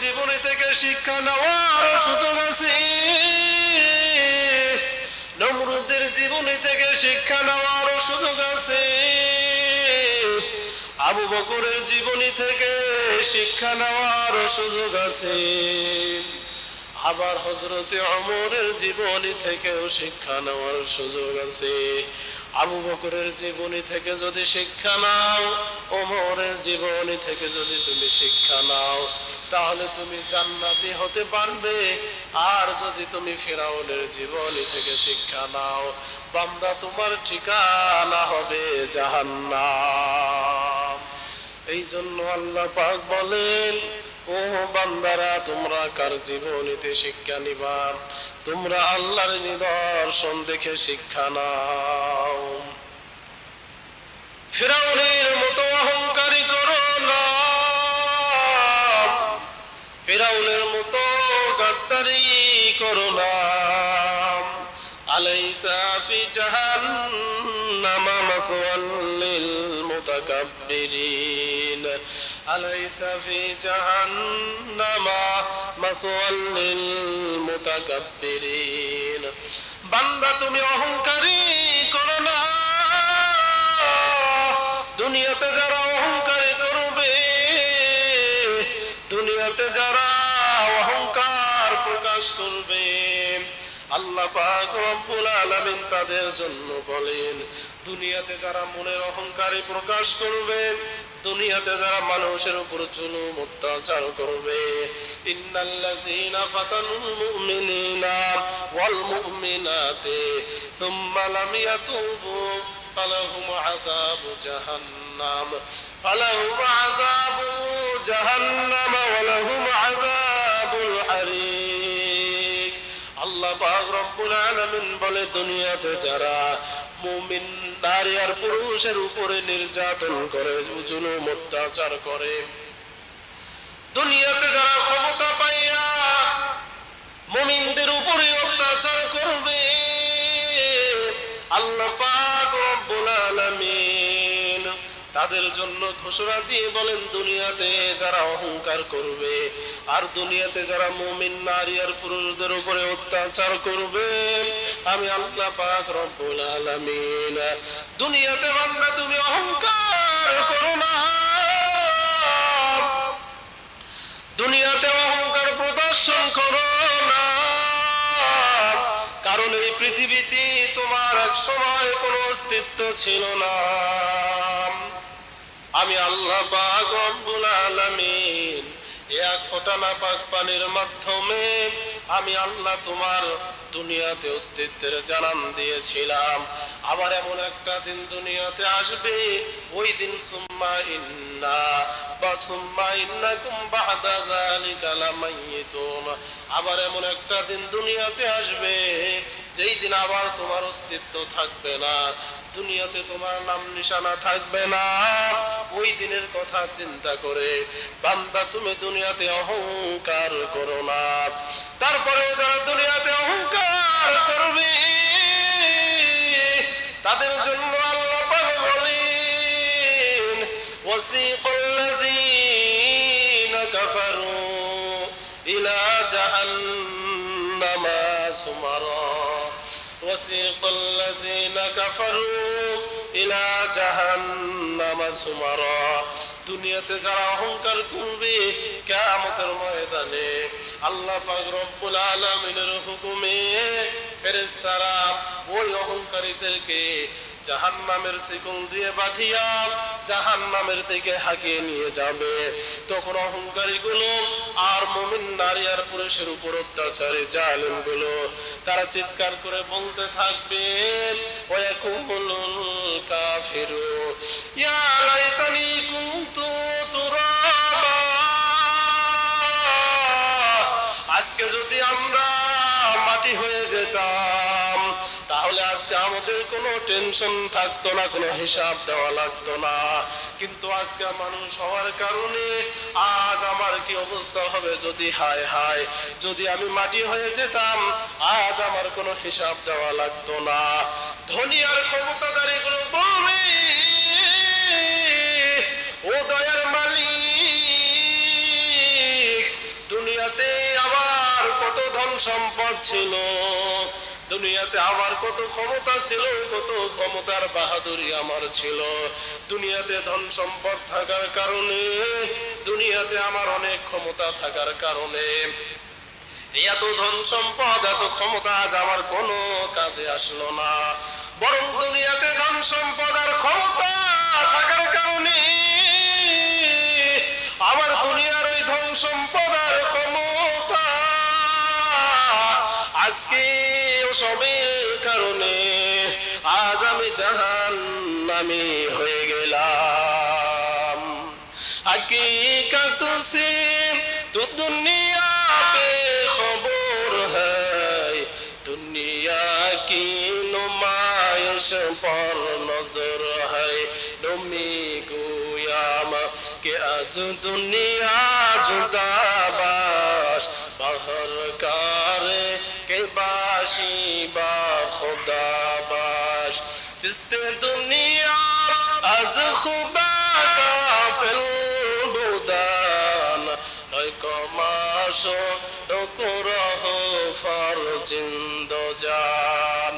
জীবনী থেকে শিক্ষা নেওয়ার সুযোগ আছে, নমরুদের জীবনী থেকে শিক্ষা নেওয়ার সুযোগ আছে, আবু বকরের জীবনী থেকে শিক্ষা নেওয়ার সুযোগ আছে, আবার হযরতে ওমরের জীবনী থেকেও শিক্ষা নেওয়ার সুযোগ আছে। আবু বকরের জীবনী থেকে যদি শিক্ষা নাও, ওমরের জীবনী থেকে যদি তুমি শিক্ষা নাও, তাহলে তুমি জান্নাতি হতে পারবে। আর যদি তুমি ফিরআউনের জীবনী থেকে শিক্ষা নাও, বান্দা তোমার ঠিকানা হবে জাহান্নাম। এই জন্য আল্লাহ পাক বলেন, ও বান্দারা, তোমরা কার জীবনীতে শিক্ষা নিবা? তোমরা আল্লাহর নিদর্শন দেখে শিক্ষা নাও। ফিরআউনের মতো অহংকারী করো না, ফিরআউনের মতো গাদ্দারি করো না। আলাইসা ফি জাহান্নামা মাসওয়াল লিল মুতাকাব্বিরিন, আলাইসা ফি জাহান্নামা মাসওয়াল লিল মুতাকাব্বিরিন। বান্দা তুমি অহংকারী করো না। দুনিয়াতে যারা অহংকারী করবে, দুনিয়াতে যারা অহংকার প্রকাশ করবে, আল্লাহ পাক রব্বুল আলামিন তাদের জন্য বলেন, দুনিয়াতে যারা মনের অহংকারী প্রকাশ করবে, দুনিয়াতে যারা মানুষের উপর জুলুম অত্যাচার করবে, ইন্নাল্লাযীনা ফাতানুল মুমিনিনা ওয়াল মুমিনাতি সুম্মা লাম ইয়াতুবু ফালাহুম আযাবু জাহান্নাম, ফালাহুম আযাবু জাহান্নাম ওয়া লাহুম আযাবুল হারিক। আল্লাহ পাক রব্বুল আলামিন বলে, দুনিয়াতে যারা মুমিন নারী আর পুরুষের উপরে নির্যাতন করে, জুলুম অত্যাচার করে, দুনিয়াতে যারা ক্ষমতা পাইয়া মুমিনদের উপরে অত্যাচার করবে, আল্লাহ পাক রব্বুল আলামিন তাদের জন্য ঘোষণা দিয়ে বলেন, দুনিয়াতে যারা অহংকার করবে আর দুনিয়াতে যারা মুমিন নারী আর পুরুষদের উপরে অত্যাচার করবে, আমি আল্লাহ পাক রব্বুল আলামিন দুনিয়াতে বান্দা তুমি অহংকার করো না, দুনিয়াতে অহংকার প্রদর্শন করো না। কারণ এই পৃথিবীতে তোমার এক সময় কোনো অস্তিত্ব ছিল না। আমি আল্লাহ পাক রব্বুল আলামিন এক ফোঁটা নাপাক পানির মাধ্যমে আমি আল্লাহ তোমার দুনিয়াতে অস্তিত্বের জানান দিয়েছিলাম। আবার এমন একটা দিন দুনিয়াতে আসবে, ওই দিন সুম্মা ইন্নাকুম বা'দা যালিকা লামাইয়িতুন। আবার এমন একটা দিন দুনিয়াতে আসবে, যেই দিন আবার তোমার অস্তিত্ব থাকবে না, দুনিয়াতে তোমার নাম নিশানা থাকবে না। ওই দিনের কথা চিন্তা করে বান্দা তুমি দুনিয়াতে অহংকার করো না। তারপরেও যারা দুনিয়াতে অহংকার করবে, তাদের জন্য আল্লাহ পাক বলেন, ওয়াসিকাল্লাযীনা কাফারু ইলা জাহান্নামা সুমারা, ওয়াসিকাল্লাযীনা কাফারু ইলা জাহান্নামা সুমারা। দুনিয়াতে যারা অহংকার করবে, কিয়ামতের ময়দানে আল্লাহ পাক রব্বুল আলামিনের হুকুমে ফেরেশতারা ওই অহংকারীদেরকে জাহান্নামের শিকল দিয়ে বাঁধিয়া জাহান্নামের দিকে হাঁকিয়ে নিয়ে যাবে। তখন অহংকারী গুলো আর মুমিন নারী আর পুরুষের উপর অত্যাচারী জালেম গুলো তারা চিৎকার করে বলতে থাকবে, ওয়ায়াকুলুল কাফিরু ইয়া লাইতানি কুনতু তুরাবা। আজকে যদি আমরা মাটি হয়ে যেতাম, তাহলে আজকে আমাদের কোনো টেনশন থাকতো না, কোনো হিসাব দেওয়া লাগতো না। কিন্তু আজকে মানুষ হওয়ার কারণে আজ আমার কি অবস্থা হবে যদি হায় হায় যদি আমি মাটি হয়ে যেতাম, আজ আমার কোনো হিসাব দেওয়া লাগতো না। ধনী আর ক্ষমতাধারী গুলো বলবে, ও দয়ার মালিক, দুনিয়াতে আমার কত ধন সম্পদ ছিল, দুনিয়াতে আমার কত ক্ষমতা ছিল, কত ক্ষমতার বাহাদুরি আমার ছিল। দুনিয়াতে ধন সম্পদ থাকার কারণে, দুনিয়াতে আমার অনেক ক্ষমতা থাকার কারণে এত ধন সম্পদ, এত ক্ষমতা আজ আমার কোনো কাজে আসলো না। বরং দুনিয়াতে ধন সম্পদ আর ক্ষমতা থাকার কারণে আমার দুনিয়ার ওই ধন সম্পদ আর ক্ষমতা আজকে ওসবের কারণে আজ আমি জাহান্নামী হয়ে গেলাম। हकीकत से तो दुनिया बेखबर है, दुनिया की नुमाइश पर नजर है। नमी गोयाम के आज दुनिया जुदाबाश, बाहर कारे के बाशी बा खुदाबाश। जिसते दुनिया आज खुदा का फिल बुदान, कमाशो डोकरह फर जिंदो जान।